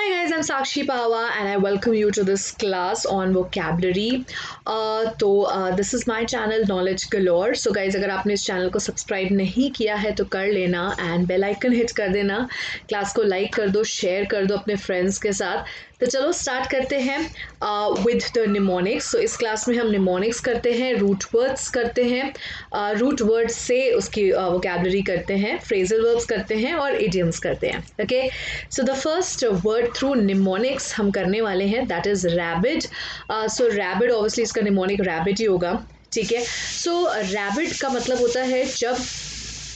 Hi guys, I'm Sakshi Pawa and I welcome you to this class on vocabulary. This is my channel Knowledge Galore. So guys, अगर आपने इस channel को subscribe नहीं किया है तो कर लेना एंड बेल आइकन हिट कर देना, क्लास को लाइक कर दो, शेयर कर दो अपने फ्रेंड्स के साथ. तो चलो स्टार्ट करते हैं विद द निमोनिक्स. सो इस क्लास में हम निमोनिक्स करते हैं, रूट वर्ड्स करते हैं, रूट वर्ड्स से उसकी वोकैबुलरी करते हैं, फ्रेजल वर्ब्स करते हैं और इडियम्स करते हैं. Okay, so the first word through mnemonics हम करने वाले हैं, that is rabid. So rabid obviously इसका निमोनिक रैबिड ही होगा. ठीक है, सो रैबिड का मतलब होता है जब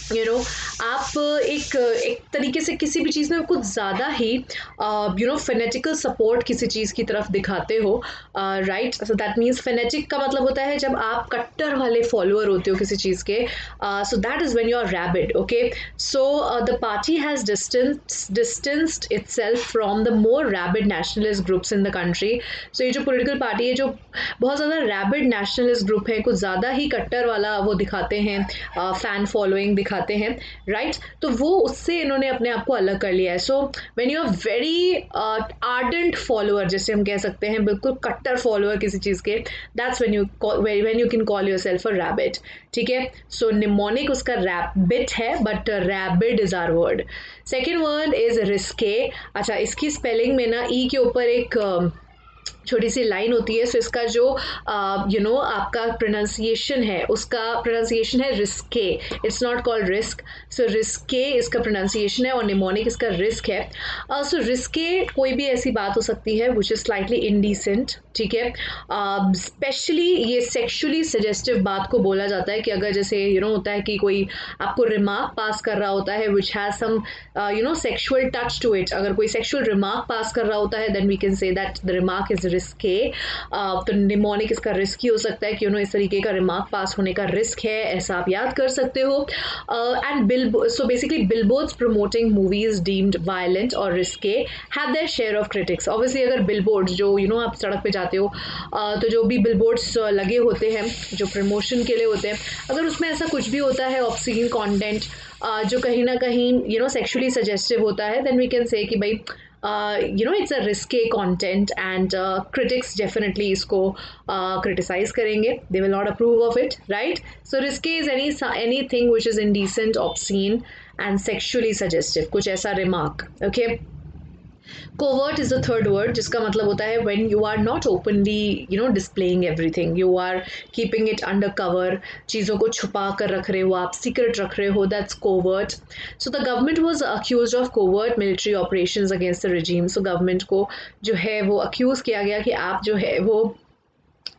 आप एक तरीके से किसी भी चीज़ में कुछ ज़्यादा ही फेनेटिकल सपोर्ट किसी चीज़ की तरफ दिखाते हो, right. So that means phonetic का मतलब होता है जब आप कट्टर वाले फॉलोअर होते हो किसी चीज़ के. So that is when you are rabid. Okay, so the party has distanced itself from the more rabid nationalist groups in the country. So ये जो पॉलिटिकल पार्टी है जो बहुत ज़्यादा रैबिड नेशनलिस्ट ग्रुप है, कुछ ज़्यादा ही कट्टर वाला वो दिखाते हैं, फैन फॉलोइंग दिखाते हैं, राइट. तो वो उससे इन्होंने अपने आप को अलग कर लिया है. So when you are very ardent follower, जैसे हम कह सकते हैं बिल्कुल कट्टर फॉलोअर किसी चीज़ के, that's when you can call yourself a rabid. ठीक है, सो निमोनिक उसका रैबिट है but rabid is our word. Second word is risque. अच्छा, इसकी स्पेलिंग में ना ई के ऊपर एक छोटी सी लाइन होती है. सो इसका जो आपका प्रोनाउंसिएशन है, उसका प्रोनाउंसिएशन है risky. It's not called risk. So risky इसका प्रोनाउंसिएशन है और निमोनिक इसका रिस्क है. सो रिस्के कोई भी ऐसी बात हो सकती है विच इज़ स्लाइटली इनडिसेंट. ठीक है, स्पेशली ये सेक्शुअली सजेस्टिव बात को बोला जाता है कि अगर जैसे होता है कि कोई आपको रिमार्क पास कर रहा होता है which has some sexual touch to it. अगर कोई सेक्शुअल रिमार्क पास कर रहा होता है then we can say that the remark is risque. तो निमोनिक इसका रिस्क ही हो सकता है कि इस तरीके का रिमार्क पास होने का रिस्क है, ऐसा आप याद कर सकते हो. And so basically billboards promoting movies deemed violent और risqué have their share of critics. Obviously अगर बिलबोर्ड्स जो आप सड़क पे जाते हो तो जो भी बिलबोर्ड्स लगे होते हैं जो प्रमोशन के लिए होते हैं, अगर उसमें ऐसा कुछ भी होता है ऑब्सीन कंटेंट जो कहीं ना कहीं सेक्शुअली सजेस्टिव होता है, देन वी कैन से कि भाई it's a risky content and critics definitely इसको criticize करेंगे. They will not approve of it, right? So risky is anything which is indecent, obscene and sexually suggestive. कुछ ऐसा remark. Okay. Covert is the third word, जिसका मतलब होता है when you are not openly displaying everything, you are keeping it under cover. चीज़ों को छुपा कर रख रहे हो आप, secret रख रहे हो, that's covert. So the government was accused of covert military operations against the regime. So government को जो है वो accuse किया गया कि आप जो है वो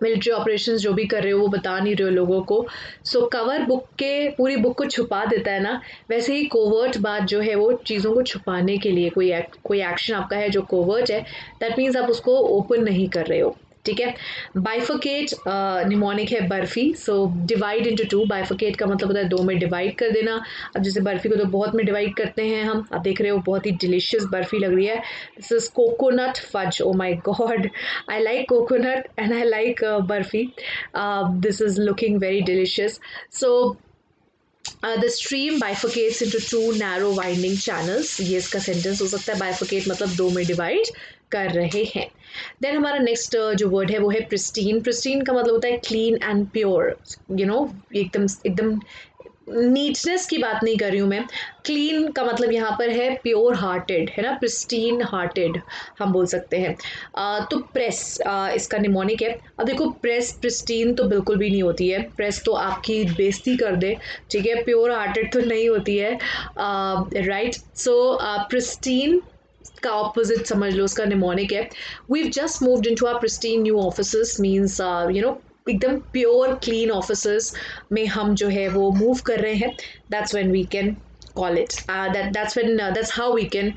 मिलिट्री ऑपरेशंस जो भी कर रहे हो वो बता नहीं रहे हो लोगों को. सो कवर बुक के पूरी बुक को छुपा देता है ना, वैसे ही कोवर्ट बात जो है वो चीज़ों को छुपाने के लिए कोई एक्शन आपका है जो कोवर्ट है, दैट मीन्स आप उसको ओपन नहीं कर रहे हो. ठीक है. बाइफिकेट निमोनिक है barfi. So divide into two. बाइफिकेट का मतलब होता है दो में डिवाइड कर देना. अब जैसे बर्फ़ी को तो बहुत में डिवाइड करते हैं हम, आप देख रहे हो बहुत ही डिलीशियस बर्फ़ी लग रही है. This is coconut fudge. Oh my God, I like coconut and I like barfi. This is looking very delicious. So the stream bifurcates into two narrow winding channels. ये इसका सेंटेंस हो सकता है. bifurcate मतलब दो में डिवाइड कर रहे हैं. देन हमारा नेक्स्ट जो वर्ड है वो है प्रिस्टीन. प्रिस्टीन का मतलब होता है क्लीन एंड प्योर. एकदम नीटनेस की बात नहीं कर रही हूँ मैं. क्लीन का मतलब यहाँ पर है प्योर हार्टेड, है ना, प्रिस्टीन हार्टेड हम बोल सकते हैं. तो प्रेस इसका निमोनिक है. अब देखो प्रेस प्रिस्टीन तो बिल्कुल भी नहीं होती है. प्रेस तो आपकी बेइज्जती कर दे. ठीक है, प्योर हार्टेड तो नहीं होती है, राइट. सो प्रिस्टीन का ऑपोजिट समझ लो, उसका निमोनिक है. We've just moved into our pristine new offices means एकदम प्योर क्लीन ऑफिसर्स में हम जो है वो मूव कर रहे हैं. That's when we can call it that's how we can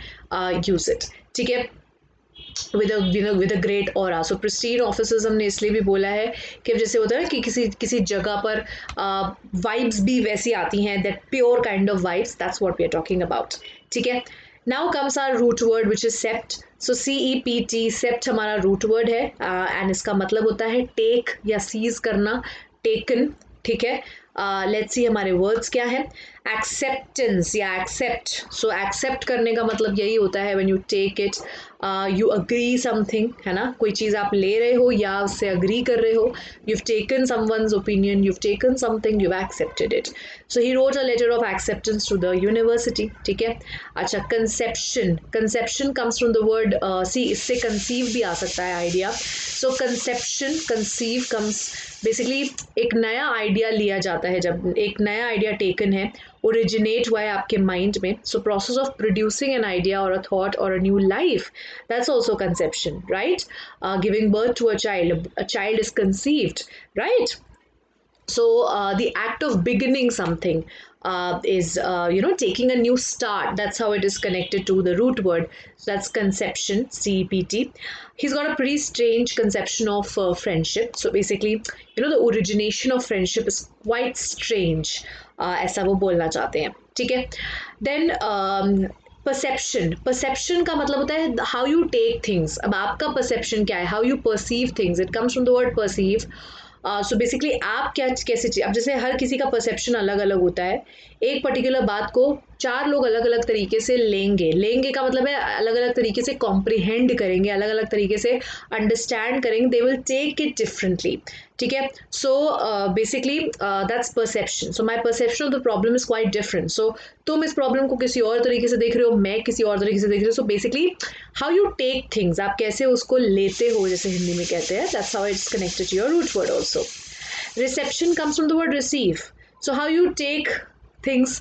use it. ठीक है, with a great aura. So pristine offices हमने इसलिए भी बोला है कि जैसे होता है कि किसी जगह पर vibes भी वैसी आती हैं, that pure kind of vibes, that's what we are talking about. ठीक है. Now comes our root word which is sept. So CEPT, sept हमारा root word है and इसका मतलब होता है take या seize करना, taken. ठीक है. लेट्स सी हमारे वर्ड्स क्या है. एक्सेप्टेंस या एक्सेप्ट. सो एक्सेप्ट करने का मतलब यही होता है when you take it you agree something, है ना, कोई चीज़ आप ले रहे हो या उससे अग्री कर रहे हो, you've taken someone's opinion, you've taken something, you've accepted it. So he wrote a letter of acceptance to the university. ठीक है. अच्छा, conception comes from the word see, इससे conceive भी आ सकता है idea. So conception, conceive comes basically एक नया idea लिया जाता है, जब एक नया आइडिया टेकन है, ओरिजिनेट हुआ है आपके माइंड में. So process of producing an idea और अ थॉट और a new life, that's also conception, right. Giving birth to a child is conceived, right? So the act of beginning something is taking a new start. That's how it is connected to the root word. So that's conception, CEPT. He's got a pretty strange conception of friendship. So basically, the origination of friendship is quite strange. ऐसा वो बोलना चाहते हैं. ठीक है. Then perception का मतलब होता है हाउ यू टेक थिंग्स. अब आपका परसेप्शन क्या है, how you perceive things. It comes from the word perceive. So basically आप क्या कैसे, अब जैसे हर किसी का परसेप्शन अलग अलग होता है. एक पर्टिकुलर बात को 4 लोग अलग अलग तरीके से लेंगे का मतलब है अलग अलग तरीके से कॉम्प्रिहेंड करेंगे, अलग अलग तरीके से अंडरस्टैंड करेंगे. They will take it differently. ठीक है. So basically that's perception. So my perception of the problem is quite different. So तुम इस प्रॉब्लम को किसी और तरीके से देख रहे हो, मैं किसी और तरीके से देख रही हूँ. So basically how you take things, आप कैसे उसको लेते हो, जैसे हिंदी में कहते हैं. That's how it's connected to your root word also. Reception comes from the word receive. So how you take things,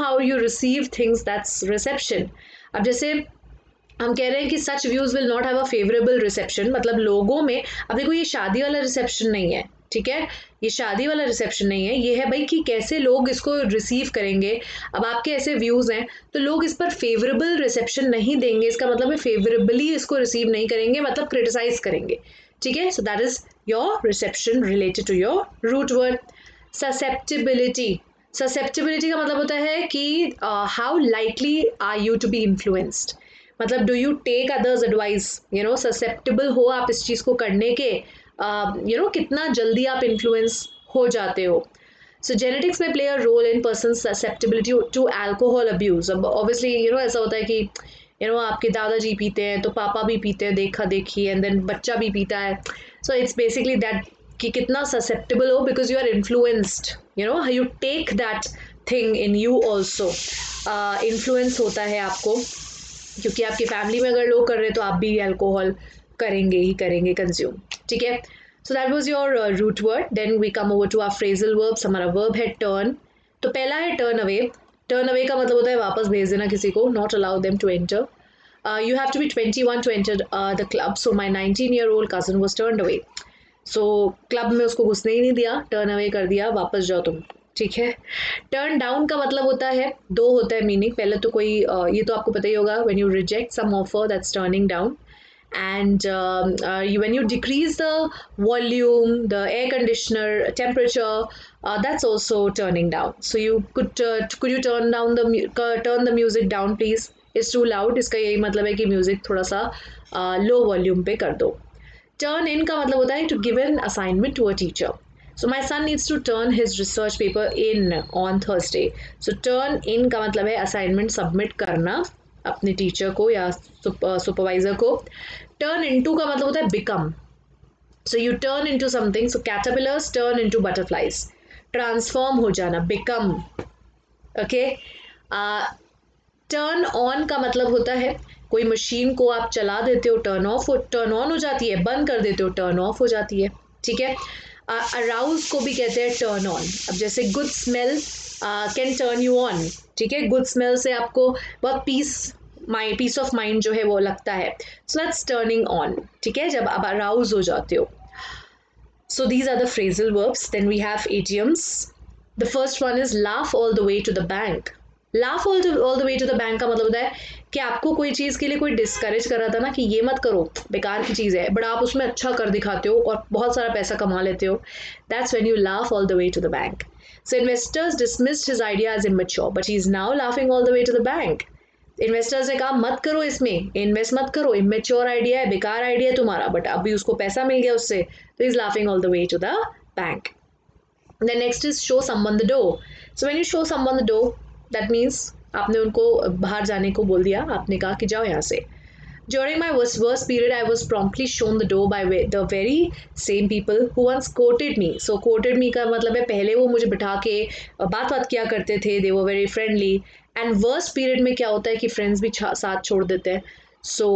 how you receive things, that's reception. अब जैसे हम कह रहे हैं कि such views will not have a favorable reception, मतलब लोगों में, अब देखो ये शादी वाला रिसेप्शन नहीं है. ठीक है, ये शादी वाला रिसेप्शन नहीं है, ये है भाई कि कैसे लोग इसको रिसीव करेंगे. अब आपके ऐसे व्यूज़ हैं तो लोग इस पर फेवरेबल रिसेप्शन नहीं देंगे, इसका मतलब है फेवरेबली इसको रिसीव नहीं करेंगे, मतलब क्रिटिसाइज करेंगे. ठीक है. So that is your reception related to your root word. Susceptibility का मतलब होता है कि how likely are you to be influenced, मतलब do you take others advice, susceptible हो आप इस चीज़ को करने के, कितना जल्दी आप इन्फ्लुएंस हो जाते हो. सो जेनेटिक्स में play a role in person susceptibility to alcohol abuse. अब ऑब्वियसली ऐसा होता है कि आपके दादाजी पीते हैं तो पापा भी पीते हैं, देखा देखी, एंड देन बच्चा भी पीता है. सो इट्स बेसिकली दैट कि कितना ससेप्टेबल हो, because you are influenced, you take that thing in you also. Influence होता है आपको, क्योंकि आपकी फैमिली में अगर लोग कर रहे हैं तो आप भी अल्कोहल करेंगे कंज्यूम. ठीक है. So that was your root word. Then we come over to our phrasal verbs. हमारा वर्ब है टर्न. तो पहला है टर्न अवे. टर्न अवे का मतलब होता है वापस भेज देना किसी को, not allow them to enter. You have to be 21 to enter the club. So my 19-year-old cousin was turned away. So club में उसको घुसने ही नहीं दिया, टर्न अवे कर दिया, वापस जाओ तुम. ठीक है. टर्न डाउन का मतलब होता है, दो होता है मीनिंग. पहले तो कोई ये तो आपको पता ही होगा, when you reject some offer, that's turning down. And when you decrease the volume, the air conditioner temperature, that's also turning down. So you could you turn the music down please, it's too loud. इसका यही मतलब है कि music थोड़ा सा low volume पे कर दो. टर्न इन का मतलब होता है to give an assignment to a teacher. So my son needs to turn his research paper in on Thursday. So turn in का मतलब है असाइनमेंट सबमिट करना अपने टीचर को या सुपरवाइजर को. टर्न इनटू का मतलब होता है become. So U turn into something. सो caterpillars turn into butterflies. Transform हो जाना, बिकम. ओके. टर्न ऑन का मतलब होता है कोई मशीन को आप चला देते हो, टर्न ऑन हो जाती है, बंद कर देते हो, टर्न ऑफ हो जाती है. ठीक है. अराउज को भी कहते हैं टर्न ऑन. अब जैसे good smell can turn you on. ठीक है. गुड स्मेल से आपको बहुत पीस ऑफ माइंड जो है वो लगता है. So that's turning on. ठीक है, जब आप अराउज हो जाते हो. So these are the phrasal verbs. Then we have idioms. The first one is laugh all the way to the bank. Laugh all the way to the bank का मतलब होता है कि आपको कोई चीज़ के लिए कोई डिस्करेज कर रहा था ना कि ये मत करो, बेकार की चीज़ है, बट आप उसमें अच्छा कर दिखाते हो और बहुत सारा पैसा कमा लेते हो. That's when you laugh all the way to the bank. So investors dismissed his idea as immature but he is now laughing all the way to the bank. Investors ने कहा मत करो, इसमें इन्वेस्ट मत करो, इमेच्योर आइडिया है, बेकार idea है तुम्हारा, बट अभी उसको पैसा मिल गया उससे, तो is laughing all the way to the bank. Then next is show someone the door. So when you show someone the door, that means आपने उनको बाहर जाने को बोल दिया, आपने कहा कि जाओ यहाँ से. During my worst period, I was promptly shown the door by the very same people who once quoted me. So quoted me का मतलब है पहले वो मुझे बिठा के बात बात किया करते थे, they were very friendly. And worst period में क्या होता है कि friends भी साथ छोड़ देते हैं. So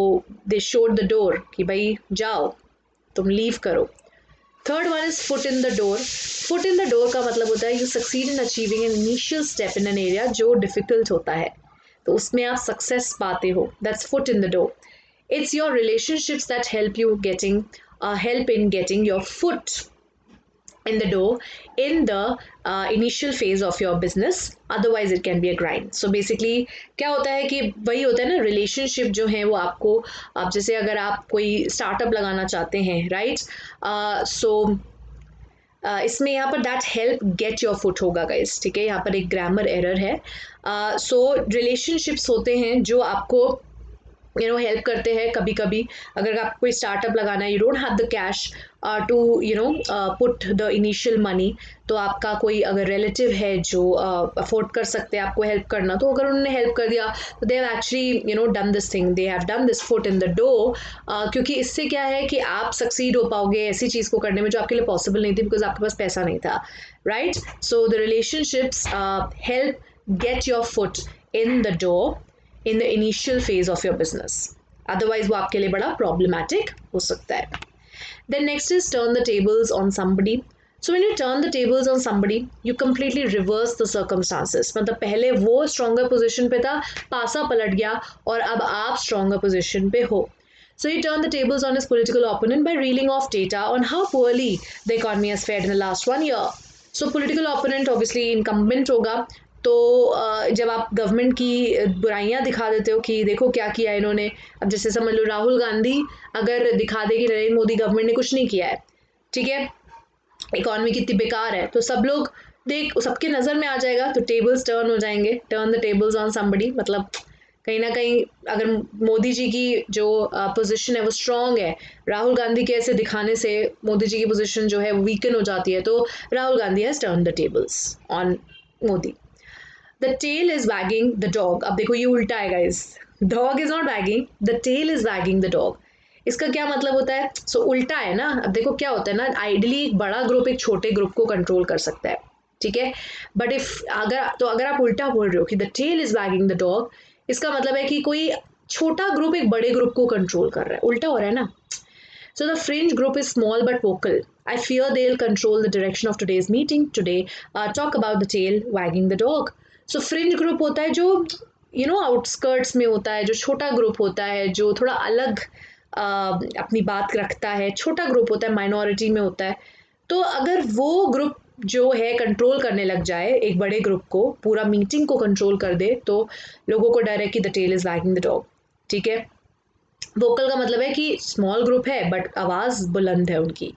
they showed the door कि भाई जाओ, तुम leave करो. Third one is foot in the door. Foot in the door का मतलब होता है you succeed in achieving an initial step in an area जो difficult होता है, तो उसमें आप success पाते हो. That's foot in the door. It's your relationships that help you help in getting your foot in the door in the initial phase of your business. Otherwise it can be a grind. So basically क्या होता है कि वही होता है ना, relationship जो है वो आपको, आप जैसे अगर आप कोई startup लगाना चाहते हैं, right? So इसमें यहाँ पर that help get your foot होगा गाइस, ठीक है, यहाँ पर एक ग्रामर एरर है. सो रिलेशनशिप्स होते हैं जो आपको हेल्प करते हैं. कभी कभी अगर आप कोई स्टार्टअप लगाना है, you don't have the cash to put the initial money, तो आपका कोई अगर रिलेटिव है जो अफोर्ड कर सकते हैं आपको हेल्प करना, तो अगर उन्होंने हेल्प कर दिया तो they have actually done this thing, they have done this foot in the door. क्योंकि इससे क्या है कि आप सक्सीड हो पाओगे ऐसी चीज़ को करने में जो आपके लिए पॉसिबल नहीं थी, बिकॉज आपके पास पैसा नहीं था, right? So the relationships help get your foot in the door in the initial phase of your business. Otherwise वो आपके लिए बड़ा problematic हो सकता है. Then next is turn the tables on somebody. So when you turn the tables on somebody, you completely reverse the circumstances. मतलब पहले वो stronger position पे था, पासा पलट गया और अब आप stronger position पे हो. So he turned the tables on his political opponent by reeling off data on how poorly the economy has fared in the last 1 year. So political opponent obviously incumbent होगा, तो जब आप government की बुराइयां दिखा देते हो कि देखो क्या किया है इन्होंने, अब जैसे समझ लो राहुल गांधी अगर दिखा दे कि नरेंद्र मोदी गवर्नमेंट ने कुछ नहीं किया है, ठीक है, इकॉनमी कितनी बेकार है, तो सब लोग सबके नज़र में आ जाएगा, तो टेबल्स टर्न हो जाएंगे. Turn the tables on somebody मतलब कहीं ना कहीं अगर मोदी जी की जो पोजीशन है वो स्ट्रांग है, राहुल गांधी के ऐसे दिखाने से मोदी जी की पोजीशन जो है वो वीकन हो जाती है, तो Rahul Gandhi has turn the tables on Modi. The tail is wagging the dog. अब देखो ये उल्टा है guys, dog is not wagging, the tail is wagging the dog. इसका क्या मतलब होता है? सो उल्टा है ना. अब देखो क्या होता है ना, आइडियली एक बड़ा ग्रुप एक छोटे ग्रुप को कंट्रोल कर सकता है, ठीक है, बट अगर आप उल्टा बोल रहे हो कि the tail is wagging the dog, इसका मतलब है कि कोई छोटा ग्रुप एक बड़े ग्रुप को कंट्रोल कर रहा है, उल्टा हो रहा है ना. So the fringe group is small but vocal. I fear they'll control the direction of today's meeting. Today, talk about the tail wagging the dog. So fringe group होता है जो आउटस्कर्ट्स में होता है, जो छोटा ग्रुप होता है, जो थोड़ा अलग अपनी बात रखता है, छोटा ग्रुप होता है, माइनॉरिटी में होता है. तो अगर वो ग्रुप जो है कंट्रोल करने लग जाए एक बड़े ग्रुप को, पूरा मीटिंग को कंट्रोल कर दे, तो लोगों को डर है कि the tail is wagging the dog, ठीक है. वोकल का मतलब है कि स्मॉल ग्रुप है बट आवाज़ बुलंद है उनकी,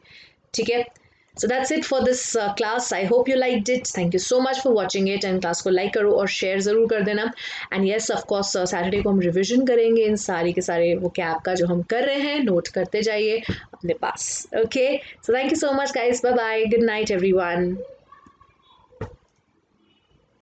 ठीक है. So that's it for this class. I hope you liked it. Thank you so much for watching it. And class को like करो और share ज़रूर कर देना. And yes, of course, Saturday को हम revision करेंगे इन सारी के सारे वो कैप का जो हम कर रहे हैं, नोट करते जाइए अपने पास. Okay. So thank you so much, guys. Bye bye. Good night, everyone.